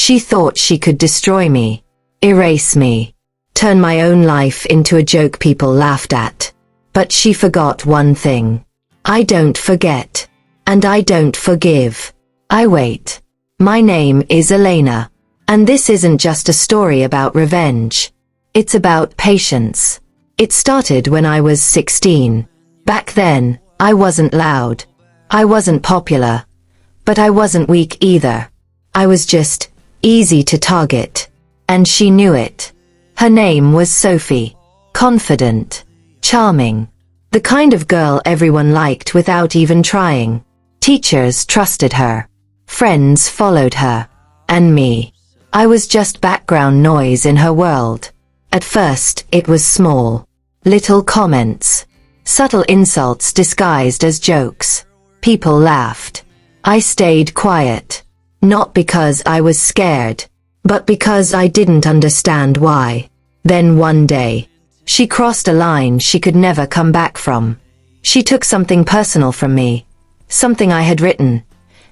She thought she could destroy me, erase me, turn my own life into a joke people laughed at. But she forgot one thing. I don't forget. And I don't forgive. I wait. My name is Elena. And this isn't just a story about revenge. It's about patience. It started when I was 16. Back then, I wasn't loud. I wasn't popular. But I wasn't weak either. I was just easy to target. And she knew it. Her name was Sophie. Confident. Charming. The kind of girl everyone liked without even trying. Teachers trusted her. Friends followed her. And me. I was just background noise in her world. At first, it was small. Little comments. Subtle insults disguised as jokes. People laughed. I stayed quiet. Not because I was scared, but because I didn't understand why. Then one day, she crossed a line she could never come back from. She took something personal from me. Something I had written.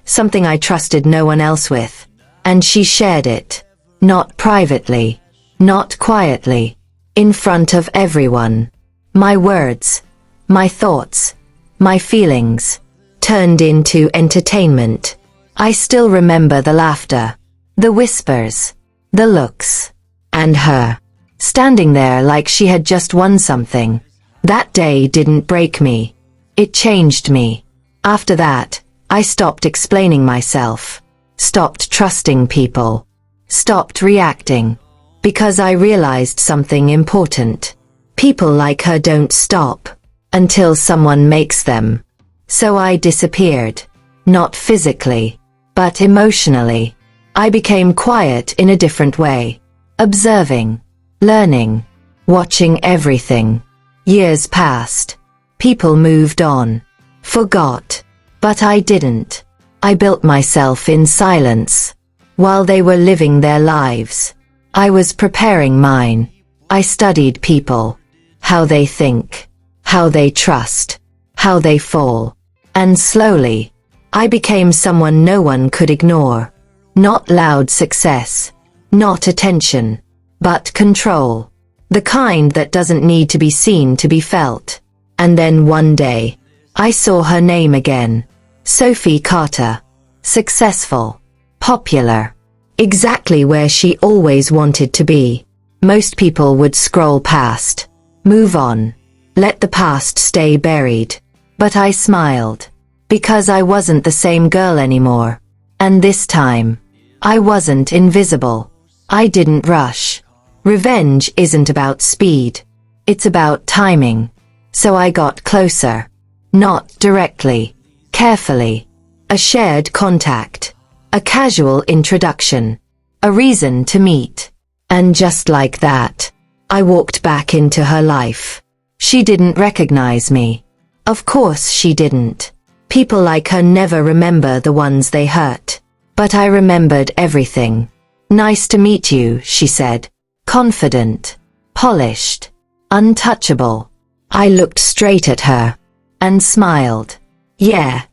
Something I trusted no one else with. And she shared it. Not privately. Not quietly. In front of everyone. My words. My thoughts. My feelings. Turned into entertainment. I still remember the laughter. The whispers. The looks. And her. Standing there like she had just won something. That day didn't break me. It changed me. After that, I stopped explaining myself. Stopped trusting people. Stopped reacting. Because I realized something important. People like her don't stop. Until someone makes them. So I disappeared. Not physically. But emotionally. I became quiet in a different way. Observing. Learning. Watching everything. Years passed. People moved on. Forgot. But I didn't. I built myself in silence. While they were living their lives. I was preparing mine. I studied people. How they think. How they trust. How they fall. And slowly, I became someone no one could ignore. Not loud success. Not attention. But control. The kind that doesn't need to be seen to be felt. And then one day, I saw her name again. Sophie Carter. Successful. Popular. Exactly where she always wanted to be. Most people would scroll past. Move on. Let the past stay buried. But I smiled. Because I wasn't the same girl anymore. And this time, I wasn't invisible. I didn't rush. Revenge isn't about speed. It's about timing. So I got closer. Not directly. Carefully. A shared contact. A casual introduction. A reason to meet. And just like that, I walked back into her life. She didn't recognize me. Of course she didn't. People like her never remember the ones they hurt. But I remembered everything. Nice to meet you, she said. Confident. Polished. Untouchable. I looked straight at her. And smiled. Yeah.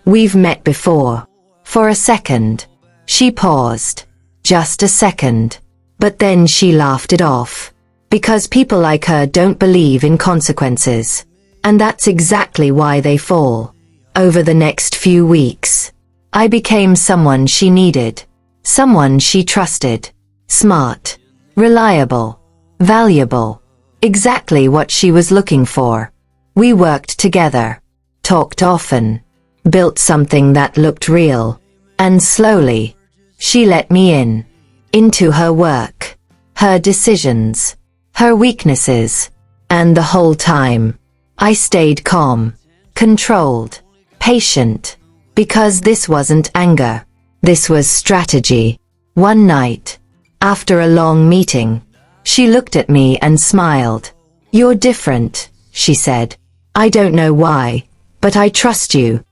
We've met before. For a second. She paused. Just a second. But then she laughed it off. Because people like her don't believe in consequences. And that's exactly why they fall. Over the next few weeks, I became someone she needed. Someone she trusted. Smart. Reliable. Valuable. Exactly what she was looking for. We worked together. Talked often. Built something that looked real. And slowly, she let me in. Into her work. Her decisions. Her weaknesses. And the whole time, I stayed calm. Controlled. Patient. Because this wasn't anger. This was strategy. One night, after a long meeting, she looked at me and smiled. You're different, she said. I don't know why, but I trust you.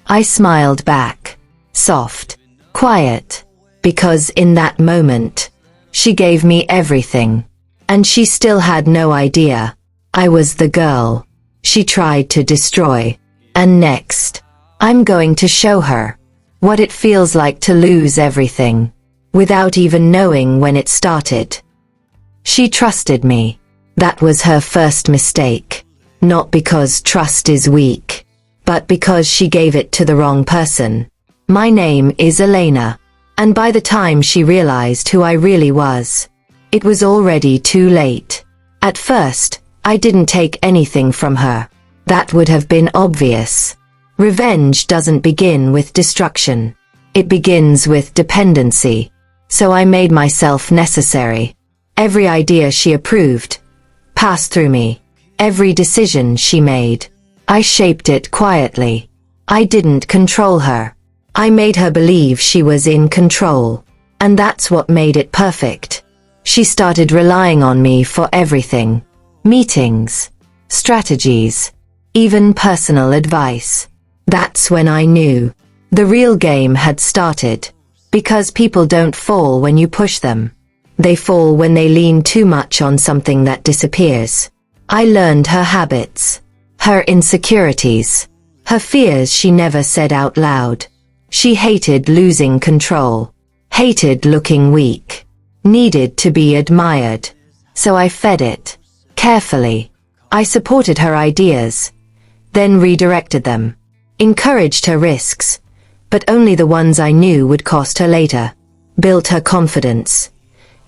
I smiled back. Soft. Quiet. Because in that moment, she gave me everything. And she still had no idea. I was the girl she tried to destroy. And next, I'm going to show her what it feels like to lose everything. without even knowing when it started. She trusted me. That was her first mistake. Not because trust is weak, but because she gave it to the wrong person. My name is Elena, and by the time she realized who I really was, it was already too late. At first, I didn't take anything from her. That would have been obvious. Revenge doesn't begin with destruction. It begins with dependency. So I made myself necessary. Every idea she approved passed through me. Every decision she made, I shaped it quietly. I didn't control her. I made her believe she was in control. And that's what made it perfect. She started relying on me for everything. Meetings, strategies, even personal advice. That's when I knew the real game had started. Because people don't fall when you push them. They fall when they lean too much on something that disappears. I learned her habits, her insecurities, her fears she never said out loud. She hated losing control, hated looking weak, needed to be admired. So I fed it, carefully. I supported her ideas, then redirected them, encouraged her risks, but only the ones I knew would cost her later. Built her confidence,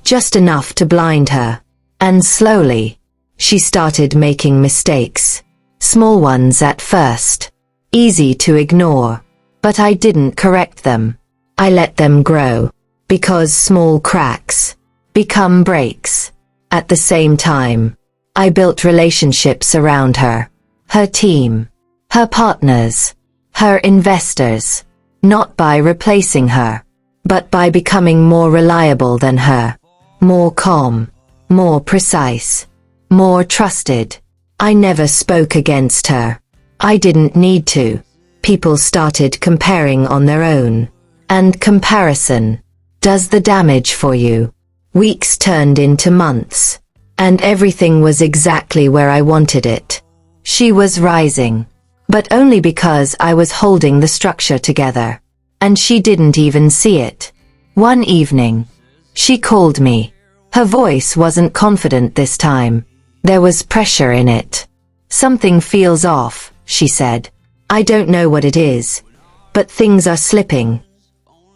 just enough to blind her. And slowly, she started making mistakes. Small ones at first, easy to ignore. But I didn't correct them. I let them grow. Because small cracks become breaks. At the same time, I built relationships around her. Her team, her partners, her investors. Not by replacing her, but by becoming more reliable than her. More calm, more precise, more trusted. I never spoke against her. I didn't need to. People started comparing on their own. And comparison does the damage for you. Weeks turned into months. And everything was exactly where I wanted it. She was rising. But only because I was holding the structure together. And she didn't even see it. One evening, she called me. Her voice wasn't confident this time. There was pressure in it. Something feels off, she said. I don't know what it is, but things are slipping.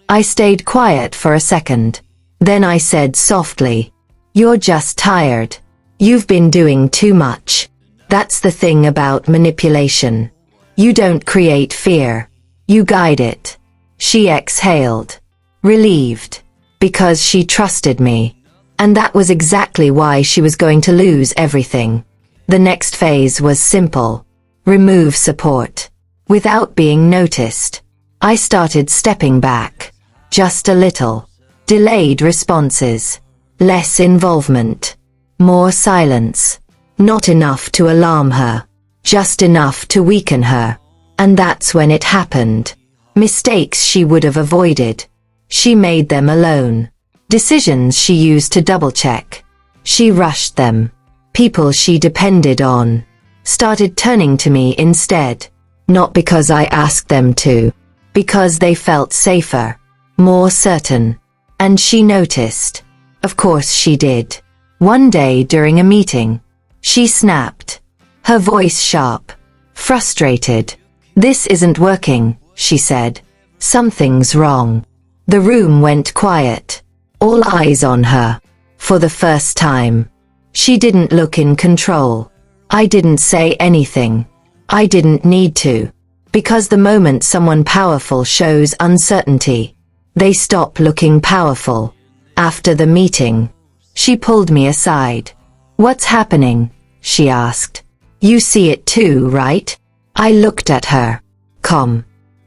I stayed quiet for a second. Then I said softly, "You're just tired. You've been doing too much." That's the thing about manipulation. You don't create fear. You guide it. She exhaled, relieved, because she trusted me. And that was exactly why she was going to lose everything. The next phase was simple. Remove support. Without being noticed, I started stepping back. Just a little. Delayed responses. Less involvement. More silence. Not enough to alarm her. Just enough to weaken her. And that's when it happened. Mistakes she would have avoided. She made them alone. Decisions she used to double-check. She rushed them. People she depended on started turning to me instead. Not because I asked them to. Because they felt safer. More certain. And she noticed. Of course she did. One day during a meeting, she snapped. Her voice sharp. Frustrated. "This isn't working," she said. "Something's wrong." The room went quiet. All eyes on her. For the first time. She didn't look in control. I didn't say anything. I didn't need to. Because the moment someone powerful shows uncertainty, they stop looking powerful. After the meeting, she pulled me aside. "What's happening?" she asked. "You see it too, right?" I looked at her,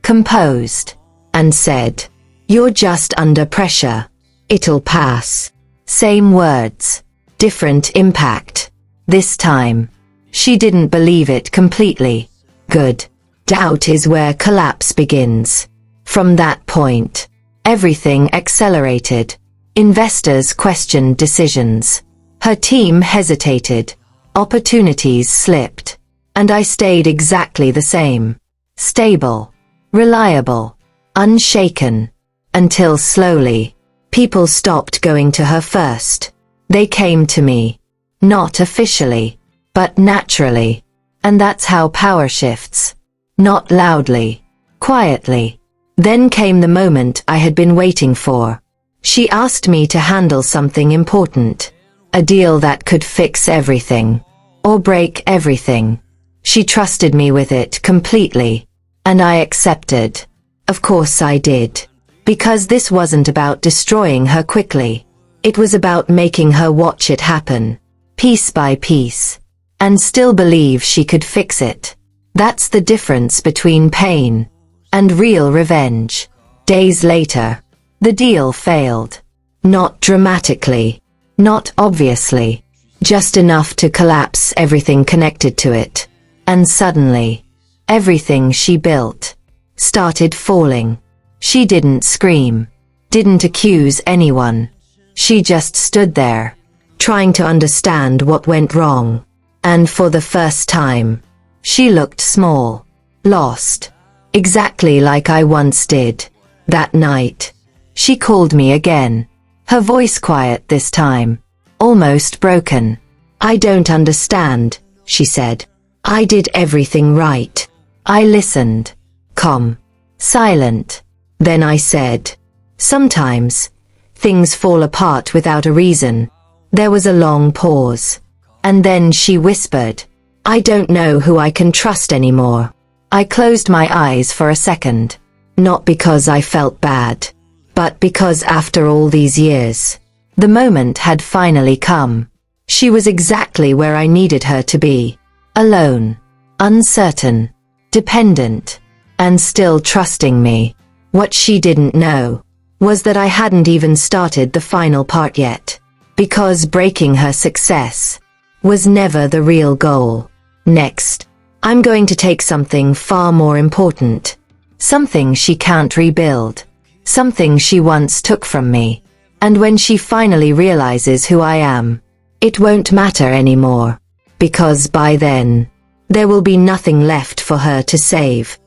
composed, and said, "You're just under pressure. It'll pass." Same words, different impact. This time, she didn't believe it completely. Good. Doubt is where collapse begins. From that point, everything accelerated. Investors questioned decisions. Her team hesitated. Opportunities slipped. And I stayed exactly the same. Stable, reliable, unshaken. Until slowly, People stopped going to her first. They came to me. Not officially, but naturally. And that's how power shifts. Not loudly. Quietly. Then came the moment I had been waiting for. She asked me to handle something important. A deal that could fix everything. Or break everything. She trusted me with it completely. And I accepted. Of course I did. Because this wasn't about destroying her quickly. It was about making her watch it happen. Piece by piece. And still believe she could fix it. That's the difference between pain and real revenge. Days later, the deal failed. Not dramatically. Not obviously. Just enough to collapse everything connected to it. And suddenly, everything she built started falling. She didn't scream. Didn't accuse anyone. She just stood there, trying to understand what went wrong. And for the first time, she looked small. Lost. Exactly like I once did. That night, she called me again. Her voice quiet this time. Almost broken. I don't understand, she said. I did everything right. I listened. Calm. Silent. Then I said, sometimes, things fall apart without a reason. There was a long pause. And then she whispered, I don't know who I can trust anymore. I closed my eyes for a second. Not because I felt bad, but because after all these years, the moment had finally come. She was exactly where I needed her to be. Alone. Uncertain. Dependent. And still trusting me. What she didn't know was that I hadn't even started the final part yet. Because breaking her success was never the real goal. Next, I'm going to take something far more important. Something she can't rebuild. Something she once took from me. And when she finally realizes who I am, it won't matter anymore. Because by then, there will be nothing left for her to save.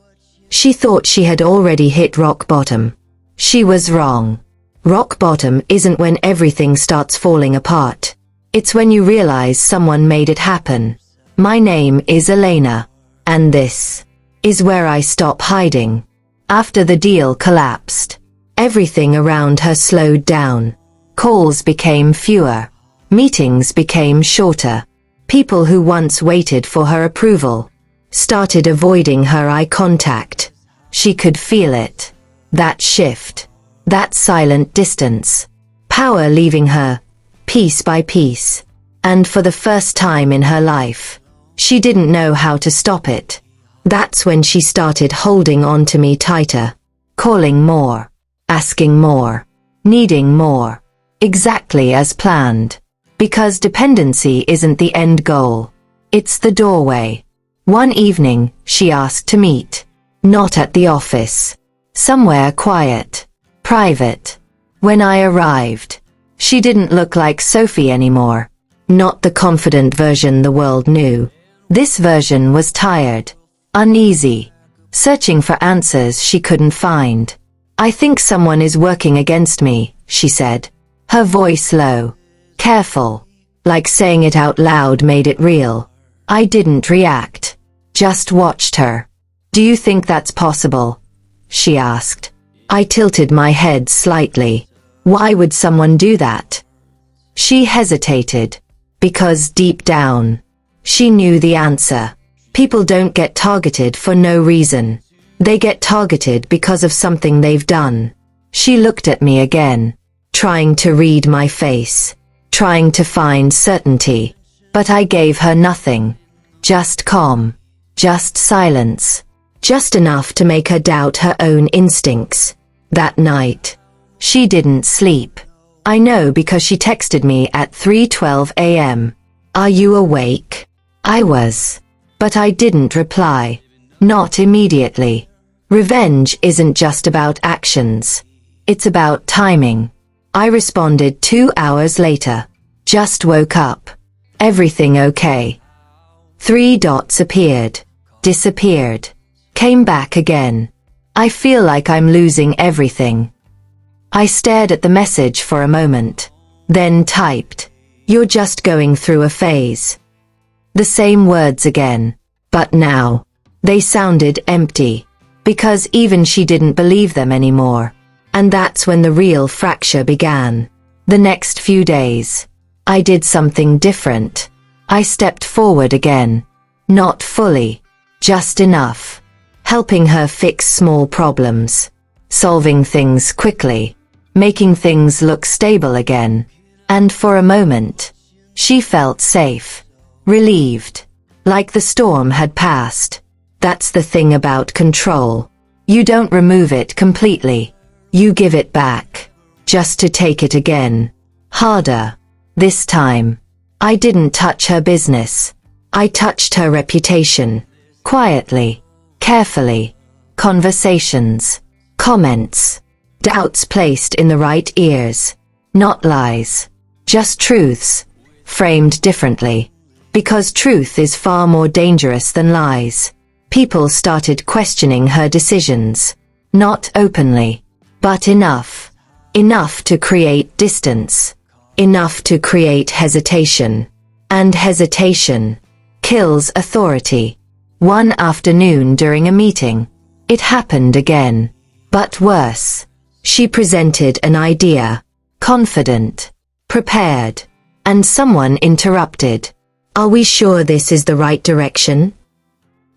She thought she had already hit rock bottom. She was wrong. Rock bottom isn't when everything starts falling apart. It's when you realize someone made it happen. My name is Elena. And this is where I stop hiding. After the deal collapsed, everything around her slowed down. Calls became fewer. Meetings became shorter. People who once waited for her approval started avoiding her eye contact. She could feel it. That shift. That silent distance. Power leaving her, piece by piece. And for the first time in her life, she didn't know how to stop it. That's when she started holding on to me tighter. Calling more. Asking more. Needing more. Exactly as planned. Because dependency isn't the end goal. It's the doorway. One evening, she asked to meet. Not at the office. Somewhere quiet. Private. When I arrived, she didn't look like Sophie anymore. Not the confident version the world knew. This version was tired. Uneasy. Searching for answers she couldn't find. I think someone is working against me, she said. Her voice low. Careful. Like saying it out loud made it real. I didn't react. Just watched her. Do you think that's possible? She asked. I tilted my head slightly. Why would someone do that? She hesitated. Because deep down, she knew the answer. People don't get targeted for no reason. They get targeted because of something they've done. She looked at me again, trying to read my face, trying to find certainty. But I gave her nothing. Just calm. Just silence. Just enough to make her doubt her own instincts. That night, she didn't sleep. I know because she texted me at 3:12 a.m. Are you awake? I was. But I didn't reply. Not immediately. Revenge isn't just about actions. It's about timing. I responded 2 hours later. Just woke up. Everything okay? 3 dots appeared. Disappeared. Came back again. I feel like I'm losing everything. I stared at the message for a moment, then typed, "You're just going through a phase." The same words again, but now, they sounded empty, because even she didn't believe them anymore. And that's when the real fracture began. The next few days, I did something different. I stepped forward again. Not fully, just enough. Helping her fix small problems. Solving things quickly. Making things look stable again. And for a moment, she felt safe. Relieved. Like the storm had passed. That's the thing about control. You don't remove it completely. You give it back. Just to take it again. Harder. This time, I didn't touch her business. I touched her reputation. Quietly. Carefully. Conversations. Comments. Doubts placed in the right ears. Not lies. Just truths. Framed differently. Because truth is far more dangerous than lies. People started questioning her decisions. Not openly. But enough. Enough to create distance. Enough to create hesitation. And hesitation kills authority. One afternoon during a meeting, it happened again. But worse. She presented an idea. Confident. Prepared. And someone interrupted. "Are we sure this is the right direction?"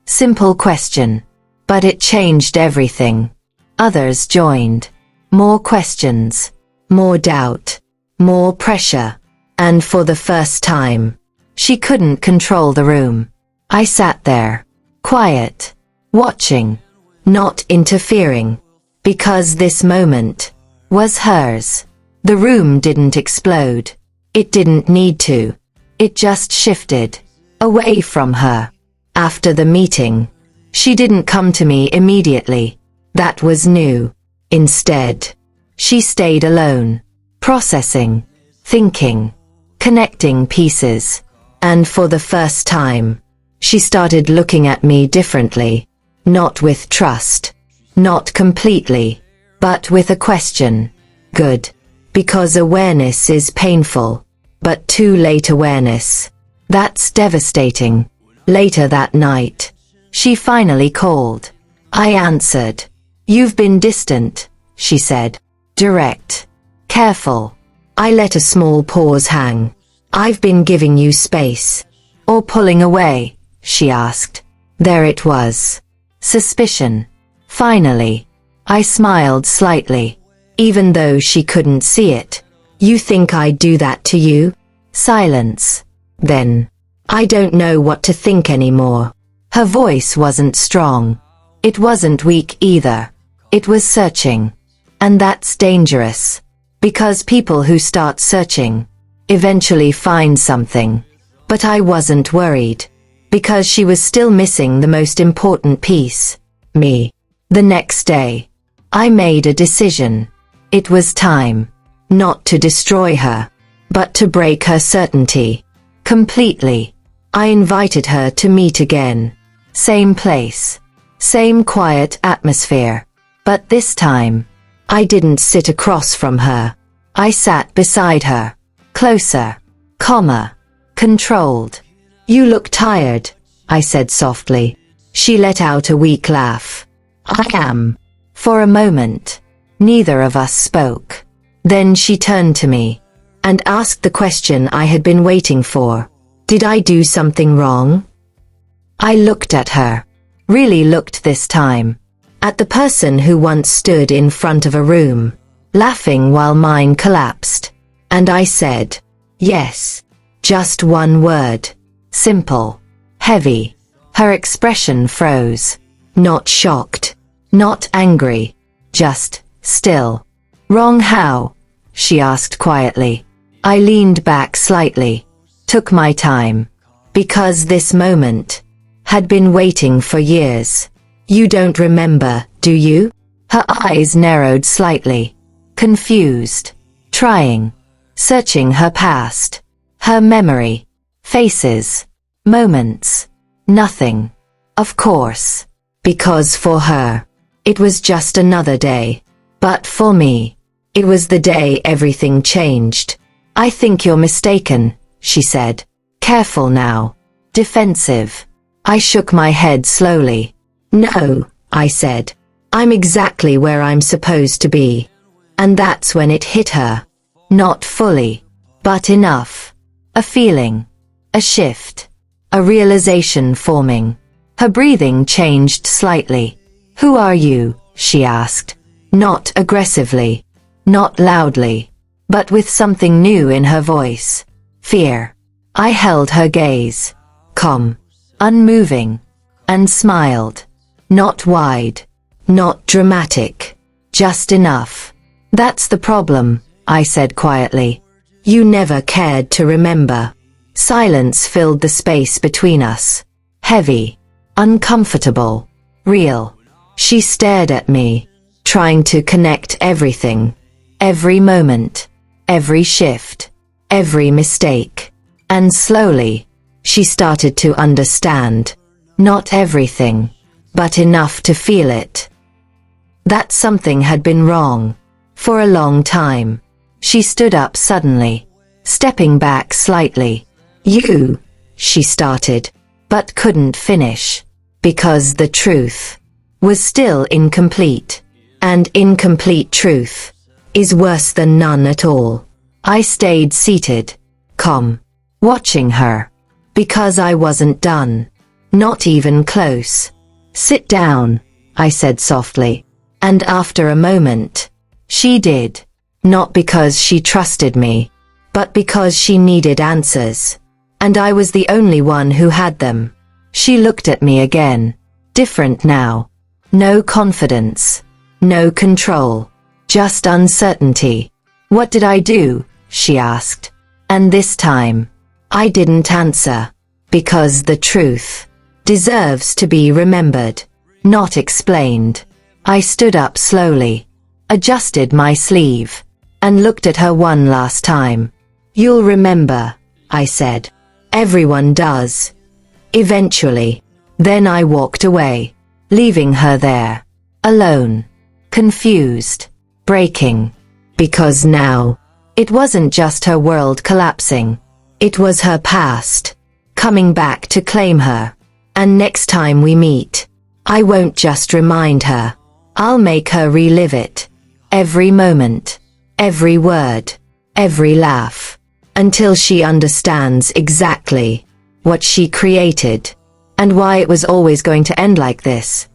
Simple question. But it changed everything. Others joined. More questions. More doubt. More pressure. And for the first time, she couldn't control the room. I sat there. Quiet. Watching. Not interfering. Because this moment was hers. The room didn't explode. It didn't need to. It just shifted. Away from her. After the meeting, she didn't come to me immediately. That was new. Instead, she stayed alone. Processing. Thinking. Connecting pieces. And for the first time, she started looking at me differently. Not with trust. Not completely. But with a question. Good. Because awareness is painful. But too late awareness. That's devastating. Later that night, she finally called. I answered. "You've been distant," she said. Direct. Careful. I let a small pause hang. "I've been giving you space." "Or pulling away?" she asked. There it was. Suspicion. Finally. I smiled slightly. Even though she couldn't see it. "You think I'd do that to you?" Silence. Then. "I don't know what to think anymore." Her voice wasn't strong. It wasn't weak either. It was searching. And that's dangerous. Because people who start searching eventually find something. But I wasn't worried. Because she was still missing the most important piece. Me. The next day, I made a decision. It was time. Not to destroy her. But to break her certainty. Completely. I invited her to meet again. Same place. Same quiet atmosphere. But this time, I didn't sit across from her. I sat beside her. Closer. Calmer. Controlled. "You look tired," I said softly. She let out a weak laugh. "I am." For a moment, neither of us spoke. Then she turned to me and asked the question I had been waiting for. Did I do something wrong? I looked at her. Really looked this time. At the person who once stood in front of a room, laughing while mine collapsed. And I said, yes. Just one word. Simple. Heavy. Her expression froze. Not shocked. Not angry. Just still. Wrong how? She asked quietly. I leaned back slightly. Took my time. Because this moment had been waiting for years. You don't remember, do you? Her eyes narrowed slightly. Confused. Trying. Searching her past. Her memory. Faces. Moments. Nothing. Of course. Because for her, it was just another day. But for me, It was the day everything changed. I think you're mistaken, she said. Careful now. Defensive. I shook my head slowly. No, I said. I'm exactly where I'm supposed to be. And that's when it hit her. Not fully, but enough. A feeling. A shift. A realization forming. Her breathing changed slightly. Who are you? She asked. Not aggressively. Not loudly. But with something new in her voice. Fear. I held her gaze. Calm. Unmoving. And smiled. Not wide. Not dramatic. Just enough. That's the problem, I said quietly. You never cared to remember. Silence filled the space between us. Heavy. Uncomfortable. Real. She stared at me, trying to connect everything. Every moment. Every shift. Every mistake. And slowly, she started to understand. Not everything, but enough to feel it. That something had been wrong. For a long time. She stood up suddenly, stepping back slightly. You, she started, but couldn't finish. Because the truth was still incomplete. And incomplete truth is worse than none at all. I stayed seated, calm, watching her. Because I wasn't done. Not even close. Sit down, I said softly. And after a moment, she did. Not because she trusted me, but because she needed answers. And I was the only one who had them. She looked at me again. Different now. No confidence. No control. Just uncertainty. What did I do? She asked. And this time, I didn't answer. Because the truth deserves to be remembered, not explained. I stood up slowly, adjusted my sleeve, and looked at her one last time. You'll remember, I said. Everyone does. Eventually. Then I walked away, leaving her there, alone, confused, breaking. Because now, it wasn't just her world collapsing. It was her past, coming back to claim her. And next time we meet, I won't just remind her. I'll make her relive it. Every moment, every word, every laugh, until she understands exactly what she created, and why it was always going to end like this.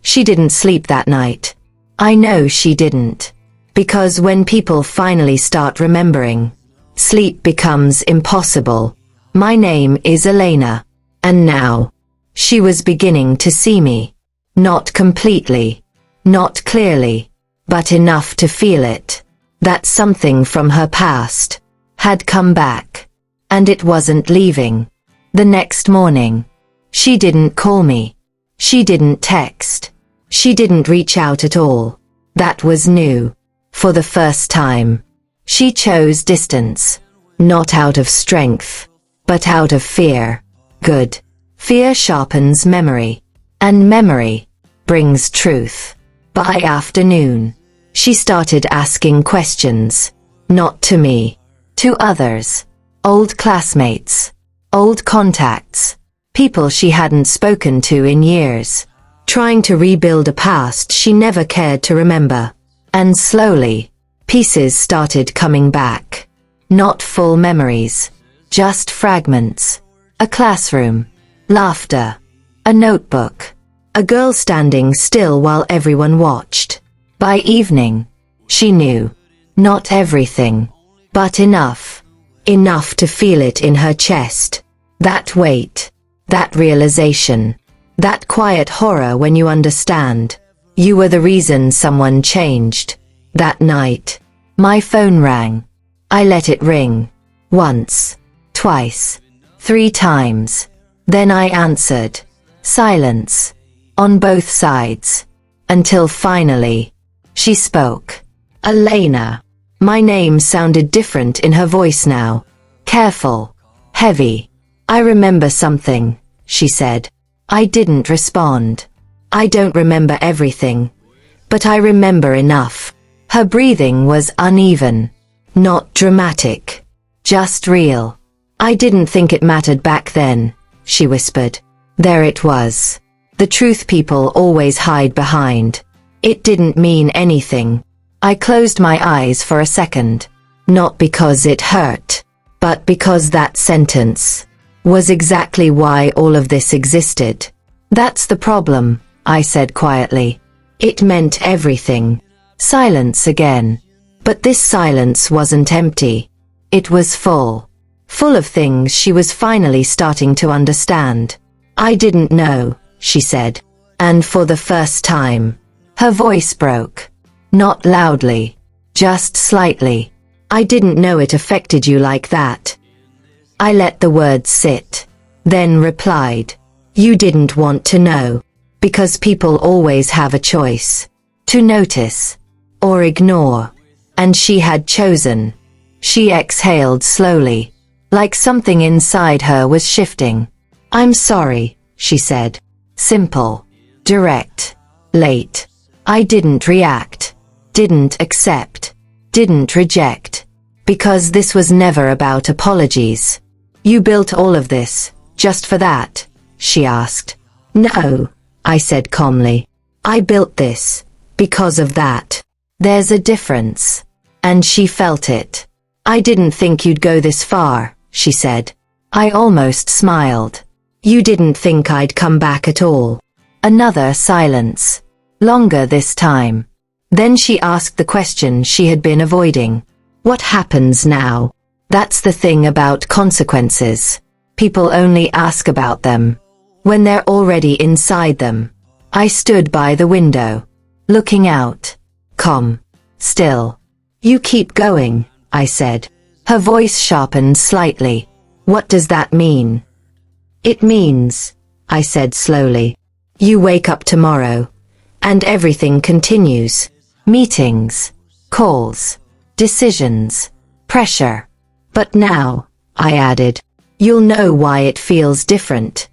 She didn't sleep that night. I know she didn't. Because when people finally start remembering, sleep becomes impossible. My name is Elena. And now, she was beginning to see me. Not completely. Not clearly. But enough to feel it. That something from her past had come back. And it wasn't leaving. The next morning, she didn't call me. She didn't text. She didn't reach out at all. That was new. For the first time, she chose distance. Not out of strength, but out of fear. Good. Fear sharpens memory. And memory brings truth. By afternoon, she started asking questions. Not to me. To others. Old classmates. Old contacts. People she hadn't spoken to in years. Trying to rebuild a past she never cared to remember. And slowly, pieces started coming back. Not full memories. Just fragments. A classroom. Laughter. A notebook. A girl standing still while everyone watched. By evening, she knew. Not everything. But enough. Enough to feel it in her chest. That weight. That realization. That quiet horror when you understand. You were the reason someone changed. That night, my phone rang. I let it ring. Once. Twice. 3 times. Then I answered. Silence. On both sides. Until finally, she spoke. Elena. My name sounded different in her voice now. Careful. Heavy. I remember something, she said. I didn't respond. I don't remember everything. But I remember enough. Her breathing was uneven. Not dramatic. Just real. I didn't think it mattered back then, she whispered. There it was. The truth people always hide behind. It didn't mean anything. I closed my eyes for a second. Not because it hurt, but because that sentence was exactly why all of this existed. That's the problem, I said quietly. It meant everything. Silence again. But this silence wasn't empty. It was full. Full of things she was finally starting to understand. I didn't know, she said. And for the first time, her voice broke. Not loudly. Just slightly. I didn't know it affected you like that. I let the words sit. Then replied. You didn't want to know. Because people always have a choice. To notice. Or ignore. And she had chosen. She exhaled slowly. Like something inside her was shifting. I'm sorry, she said. Simple. Direct. Late. I didn't react. Didn't accept. Didn't reject. Because this was never about apologies. You built all of this, just for that? She asked. No, I said calmly. I built this, because of that. There's a difference. And she felt it. I didn't think you'd go this far, she said. I almost smiled. You didn't think I'd come back at all. Another silence. Longer this time. Then she asked the question she had been avoiding. What happens now? That's the thing about consequences. People only ask about them when they're already inside them. I stood by the window, looking out. Calm. Still. You keep going, I said. Her voice sharpened slightly. What does that mean? It means, I said slowly, you wake up tomorrow, and everything continues. Meetings, calls, decisions, pressure. But now, I added, you'll know why it feels different.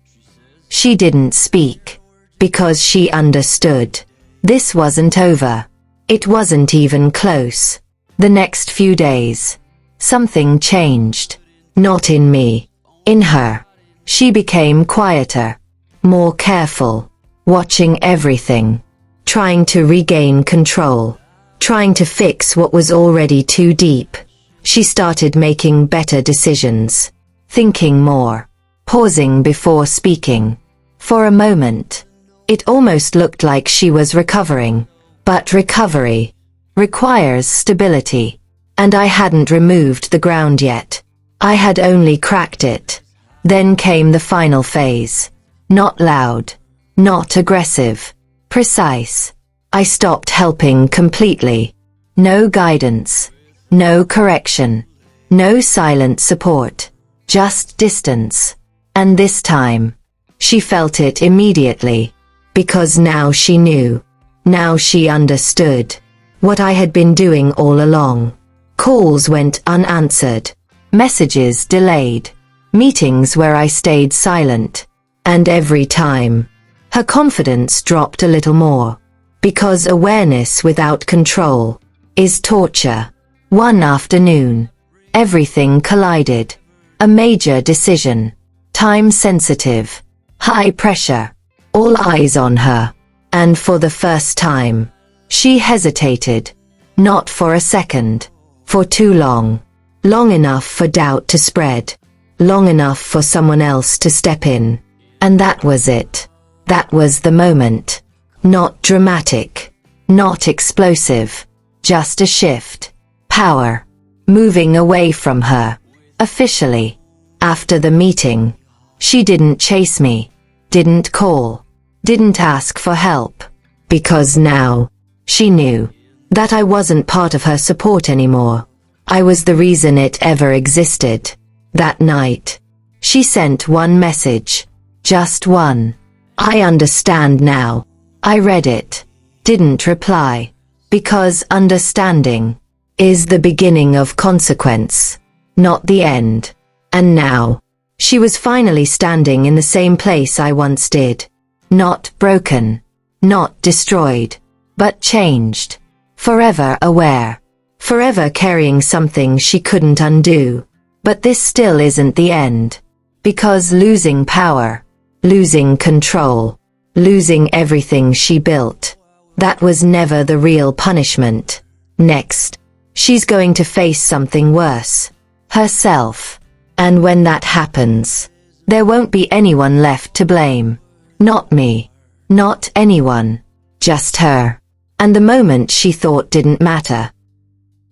She didn't speak, because she understood. This wasn't over. It wasn't even close. The next few days, something changed. Not in me, in her. She became quieter, more careful, watching everything, trying to regain control, trying to fix what was already too deep. She started making better decisions, thinking more, pausing before speaking. For a moment, it almost looked like she was recovering. But recovery requires stability. And I hadn't removed the ground yet. I had only cracked it. Then came the final phase. Not loud. Not aggressive. Precise. I stopped helping completely. No guidance. No correction. No silent support. Just distance. And this time, she felt it immediately. Because now she knew. Now she understood. What I had been doing all along. Calls went unanswered. Messages delayed. Meetings where I stayed silent. And every time, her confidence dropped a little more. Because awareness without control is torture. One afternoon, everything collided. A major decision. Time sensitive. High pressure. All eyes on her. And for the first time, she hesitated. Not for a second. For too long. Long enough for doubt to spread. Long enough for someone else to step in. And that was it. That was the moment. Not dramatic. Not explosive. Just a shift. Power. Moving away from her. Officially. After the meeting. She didn't chase me. Didn't call. Didn't ask for help. Because now, she knew that I wasn't part of her support anymore. I was the reason it ever existed. That night, she sent one message. Just one. I understand now. I read it. Didn't reply. Because understanding is the beginning of consequence, not the end. And now, she was finally standing in the same place I once did. Not broken. Not destroyed. But changed. Forever aware. Forever carrying something she couldn't undo. But this still isn't the end. Because losing power, losing control, losing everything she built, that was never the real punishment. Next, she's going to face something worse. Herself. And when that happens, there won't be anyone left to blame. Not me. Not anyone. Just her. And the moment she thought didn't matter.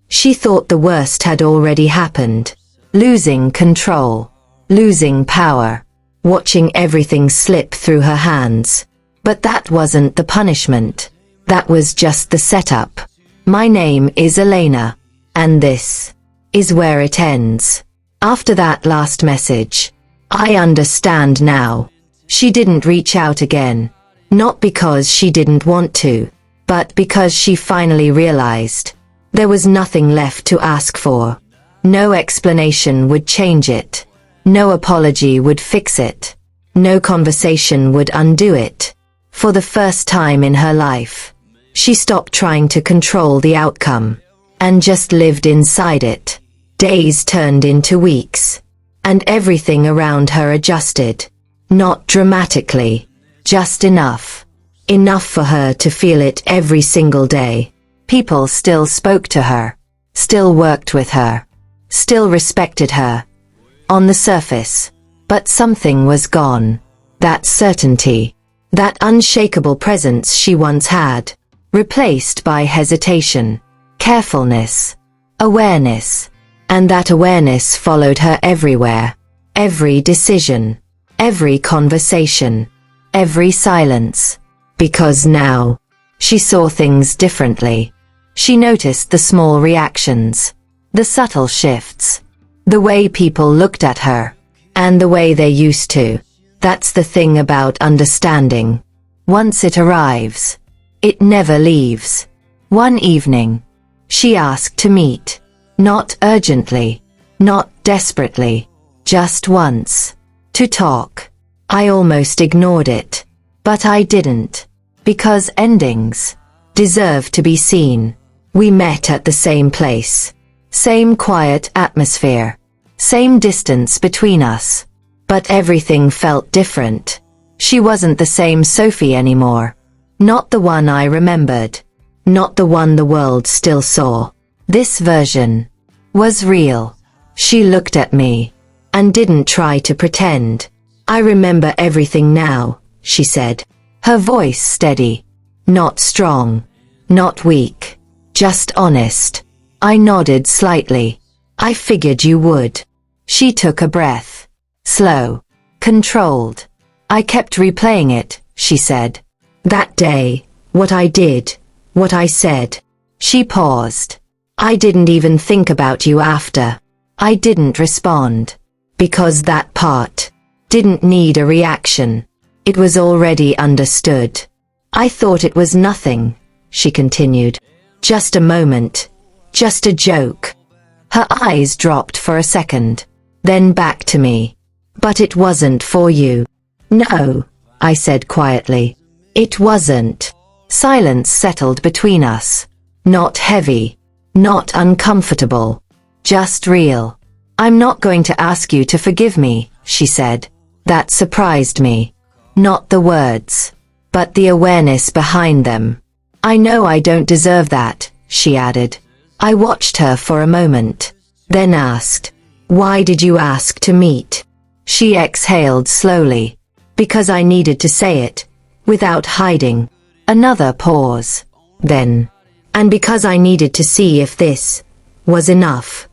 She thought the worst had already happened. Losing control. Losing power. Watching everything slip through her hands. But that wasn't the punishment. That was just the setup. My name is Elena. And this is where it ends. After that last message, I understand now. She didn't reach out again. Not because she didn't want to, but because she finally realized there was nothing left to ask for. No explanation would change it. No apology would fix it. No conversation would undo it. For the first time in her life, she stopped trying to control the outcome and just lived inside it. Days turned into weeks, and everything around her adjusted. Not dramatically, just enough. Enough for her to feel it every single day. People still spoke to her, still worked with her, still respected her. On the surface. But something was gone. That certainty, that unshakable presence she once had, replaced by hesitation, carefulness, awareness. And that awareness followed her everywhere. Every decision, every conversation, every silence. Because now, she saw things differently. She noticed the small reactions, the subtle shifts, the way people looked at her, and the way they used to. That's the thing about understanding. Once it arrives, it never leaves. One evening, she asked to meet. Not urgently, not desperately, just once. To talk. I almost ignored it. But I didn't. Because endings deserve to be seen. We met at the same place. Same quiet atmosphere. Same distance between us. But everything felt different. She wasn't the same Sophie anymore. Not the one I remembered. Not the one the world still saw. This version was real. She looked at me and didn't try to pretend. I remember everything now, she said. Her voice steady. Not strong. Not weak. Just honest. I nodded slightly. I figured you would. She took a breath. Slow. Controlled. I kept replaying it, she said. That day, what I did, what I said. She paused. I didn't even think about you after. I didn't respond. Because that part didn't need a reaction. It was already understood. I thought it was nothing, she continued. Just a moment. Just a joke. Her eyes dropped for a second. Then back to me. But it wasn't for you. No, I said quietly. It wasn't. Silence settled between us. Not heavy. Not uncomfortable. Just real. I'm not going to ask you to forgive me, she said. That surprised me. Not the words, but the awareness behind them. I know I don't deserve that, she added. I watched her for a moment, then asked, why did you ask to meet? She exhaled slowly. Because I needed to say it, without hiding. Another pause. Then. And because I needed to see if this was enough.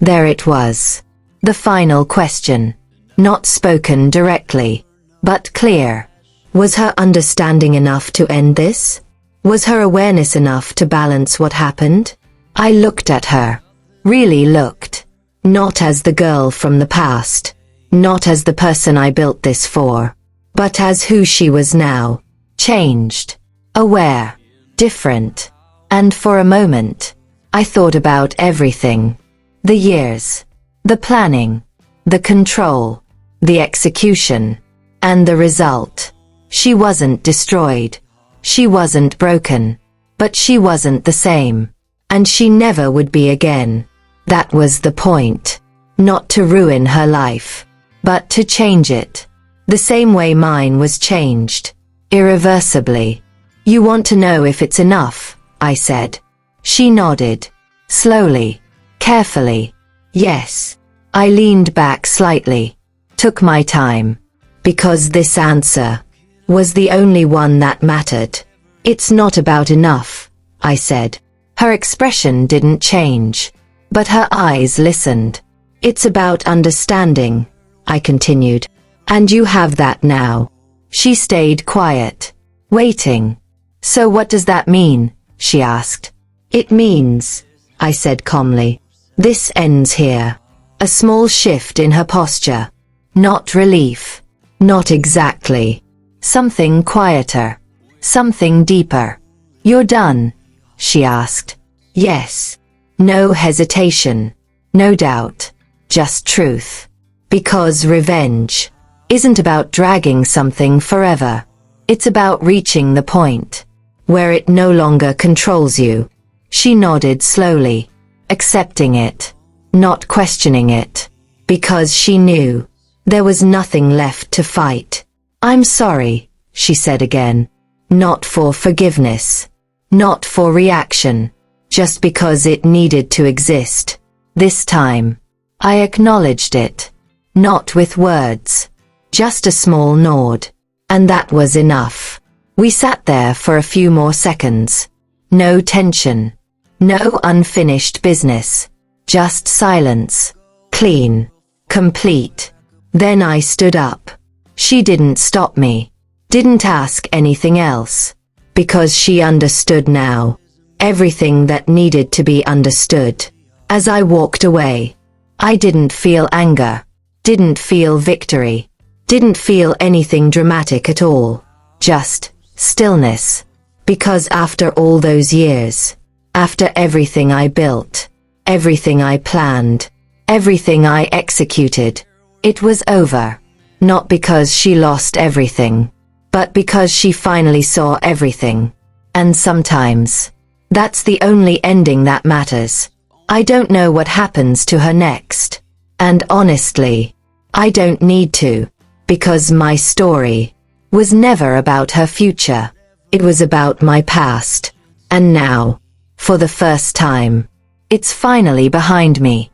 There it was. The final question. Not spoken directly, but clear. Was her understanding enough to end this? Was her awareness enough to balance what happened? I looked at her. Really looked. Not as the girl from the past. Not as the person I built this for. But as who she was now. Changed. Aware. Different. And for a moment, I thought about everything. The years. The planning. The control. The execution. And the result. She wasn't destroyed. She wasn't broken. But she wasn't the same. And she never would be again. That was the point. Not to ruin her life, but to change it. The same way mine was changed. Irreversibly. You want to know if it's enough, I said. She nodded. Slowly. Carefully. Yes. I leaned back slightly. Took my time. Because this answer was the only one that mattered. It's not about enough, I said. Her expression didn't change, but her eyes listened. It's about understanding, I continued. And you have that now. She stayed quiet, waiting. So what does that mean? She asked. It means, I said calmly, this ends here. A small shift in her posture. Not relief. Not exactly. Something quieter. Something deeper. You're done? She asked. Yes. No hesitation. No doubt. Just truth. Because revenge isn't about dragging something forever. It's about reaching the point where it no longer controls you. She nodded slowly, accepting it, not questioning it, because she knew there was nothing left to fight. I'm sorry, she said again. Not for forgiveness. Not for reaction. Just because it needed to exist. This time, I acknowledged it. Not with words. Just a small nod. And that was enough. We sat there for a few more seconds. No tension. No unfinished business. Just silence. Clean. Complete. Then I stood up. She didn't stop me. Didn't ask anything else. Because she understood now. Everything that needed to be understood. As I walked away, I didn't feel anger. Didn't feel victory. Didn't feel anything dramatic at all. Just stillness. Because after all those years, after everything I built, everything I planned, everything I executed, it was over. Not because she lost everything, but because she finally saw everything. And sometimes, that's the only ending that matters. I don't know what happens to her next. And honestly, I don't need to. Because my story was never about her future. It was about my past. And now, for the first time, it's finally behind me.